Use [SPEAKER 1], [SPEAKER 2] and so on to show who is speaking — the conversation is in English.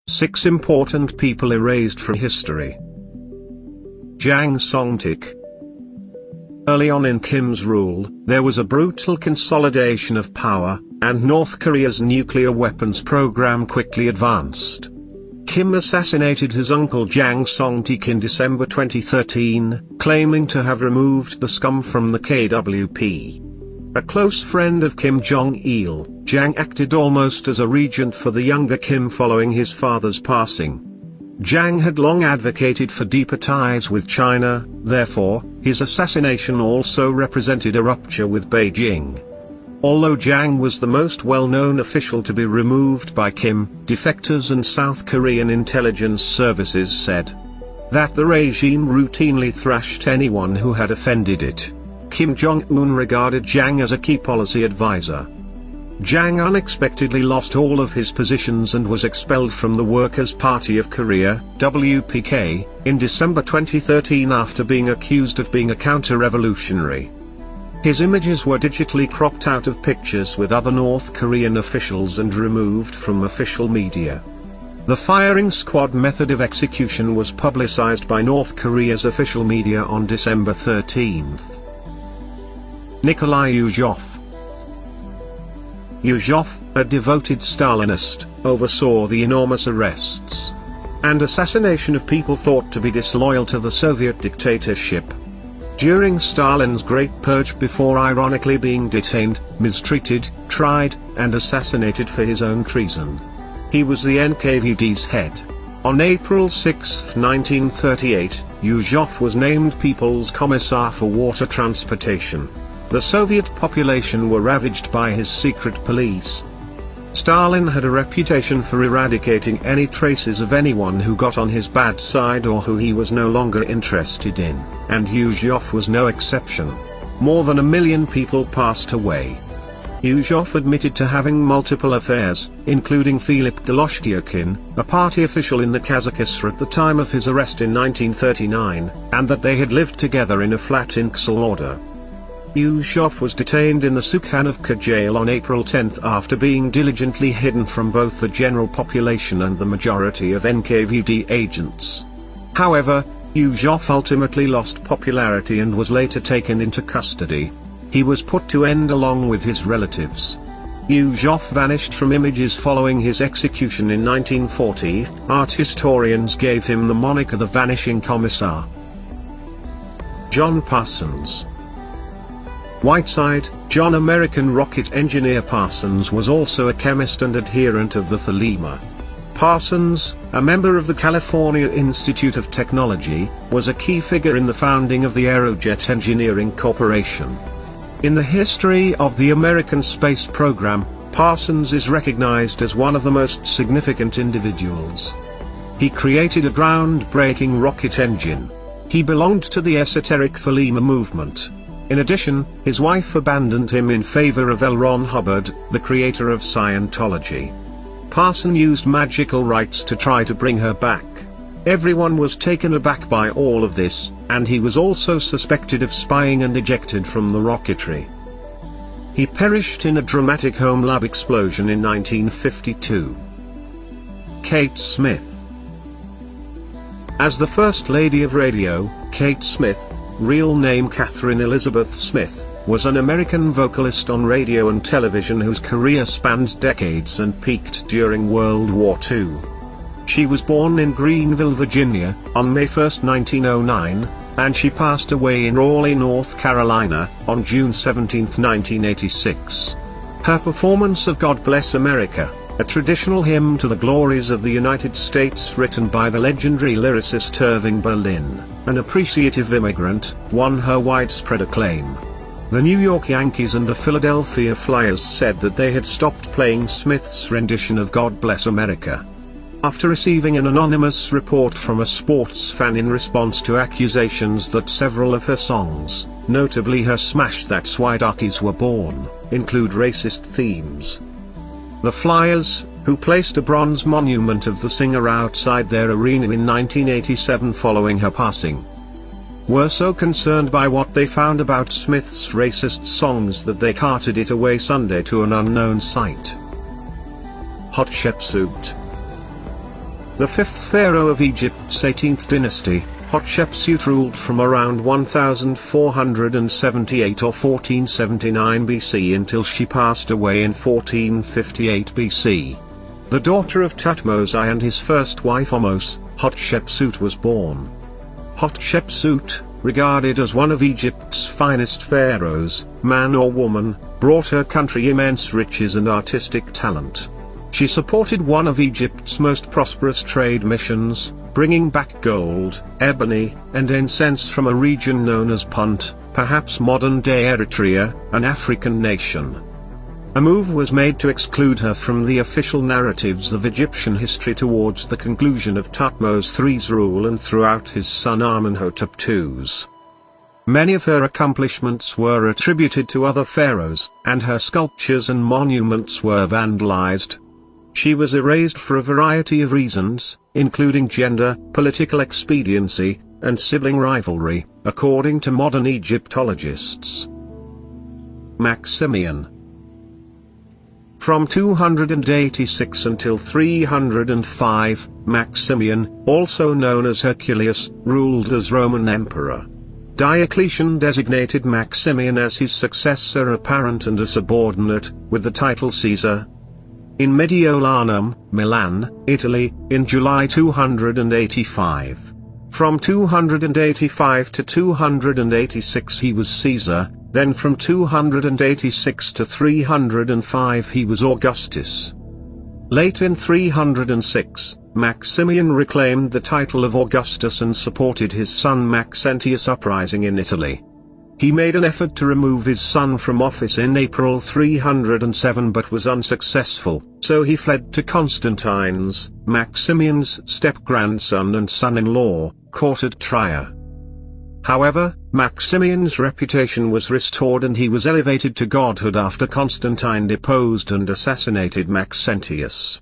[SPEAKER 1] 6 important people erased from history. Jang Song-tik. Early on in Kim's rule, there was a brutal consolidation of power, and North Korea's nuclear weapons program quickly advanced. Kim assassinated his uncle Jang Song-tik in December 2013, claiming to have removed the scum from the KWP. A close friend of Kim Jong-il, Jang acted almost as a regent for the younger Kim following his father's passing. Jang had long advocated for deeper ties with China, therefore, his assassination also represented a rupture with Beijing. Although Jang was the most well-known official to be removed by Kim, defectors and South Korean intelligence services said that the regime routinely thrashed anyone who had offended it. Kim Jong-un regarded Jang as a key policy advisor. Jang unexpectedly lost all of his positions and was expelled from the Workers' Party of Korea, WPK, in December 2013 after being accused of being a counter-revolutionary. His images were digitally cropped out of pictures with other North Korean officials and removed from official media. The firing squad method of execution was publicized by North Korea's official media on December 13. Nikolai Yuzhov. Yuzhov, a devoted Stalinist, oversaw the enormous arrests and assassination of people thought to be disloyal to the Soviet dictatorship. During Stalin's Great Purge, before ironically being detained, mistreated, tried, and assassinated for his own treason. He was the NKVD's head. On April 6, 1938, Yuzhov was named People's Commissar for Water Transportation. The Soviet population were ravaged by his secret police. Stalin had a reputation for eradicating any traces of anyone who got on his bad side or who he was no longer interested in, and Yuzhov was no exception. More than 1 million people passed away. Yuzhov admitted to having multiple affairs, including Filip Goloshkiokin, a party official in the Kazakhstan at the time of his arrest in 1939, and that they had lived together in a flat in Ksalorda. Yuzhov was detained in the Sukhanovka jail on April 10 after being diligently hidden from both the general population and the majority of NKVD agents. However, Yuzhov ultimately lost popularity and was later taken into custody. He was put to end along with his relatives. Yuzhov vanished from images following his execution in 1940. Art historians gave him the moniker the Vanishing Commissar. John Parsons. Whiteside, John. American rocket engineer Parsons was also a chemist and adherent of the Thelema. Parsons, a member of the California Institute of Technology, was a key figure in the founding of the Aerojet Engineering Corporation. In the history of the American space program, Parsons is recognized as one of the most significant individuals. He created a groundbreaking rocket engine. He belonged to the esoteric Thelema movement. In addition, his wife abandoned him in favor of L. Ron Hubbard, the creator of Scientology. Parson used magical rites to try to bring her back. Everyone was taken aback by all of this, and he was also suspected of spying and ejected from the rocketry. He perished in a dramatic home lab explosion in 1952. Kate Smith. As the First Lady of Radio, Kate Smith, real name Catherine Elizabeth Smith, was an American vocalist on radio and television whose career spanned decades and peaked during World War II. She was born in Greenville, Virginia, on May 1, 1909, and she passed away in Raleigh, North Carolina, on June 17, 1986. Her performance of God Bless America, a traditional hymn to the glories of the United States written by the legendary lyricist Irving Berlin, an appreciative immigrant, won her widespread acclaim. The New York Yankees and the Philadelphia Flyers said that they had stopped playing Smith's rendition of God Bless America after receiving an anonymous report from a sports fan in response to accusations that several of her songs, notably her smash That's Why Duckies Were Born, include racist themes. The Flyers, who placed a bronze monument of the singer outside their arena in 1987 following her passing, were so concerned by what they found about Smith's racist songs that they carted it away Sunday to an unknown site. Hatshepsut. The fifth pharaoh of Egypt's 18th dynasty, Hatshepsut, ruled from around 1478 or 1479 BC until she passed away in 1458 BC. The daughter of Thutmose and his first wife Ahmose, Hatshepsut was born. Hatshepsut, regarded as one of Egypt's finest pharaohs, man or woman, brought her country immense riches and artistic talent. She supported one of Egypt's most prosperous trade missions, bringing back gold, ebony, and incense from a region known as Punt, perhaps modern-day Eritrea, an African nation. A move was made to exclude her from the official narratives of Egyptian history towards the conclusion of Thutmose III's rule and throughout his son Amenhotep II's. Many of her accomplishments were attributed to other pharaohs, and her sculptures and monuments were vandalized. She was erased for a variety of reasons, including gender, political expediency, and sibling rivalry, according to modern Egyptologists. Maximian. From 286 until 305, Maximian, also known as Herculeus, ruled as Roman emperor. Diocletian designated Maximian as his successor apparent and a subordinate, with the title Caesar. In Mediolanum, Milan, Italy, in July 285. From 285 to 286 he was Caesar, then from 286 to 305 he was Augustus. Late in 306, Maximian reclaimed the title of Augustus and supported his son Maxentius' uprising in Italy. He made an effort to remove his son from office in April 307 but was unsuccessful, so he fled to Constantine's, Maximian's step-grandson and son-in-law, court at Trier. However, Maximian's reputation was restored and he was elevated to godhood after Constantine deposed and assassinated Maxentius.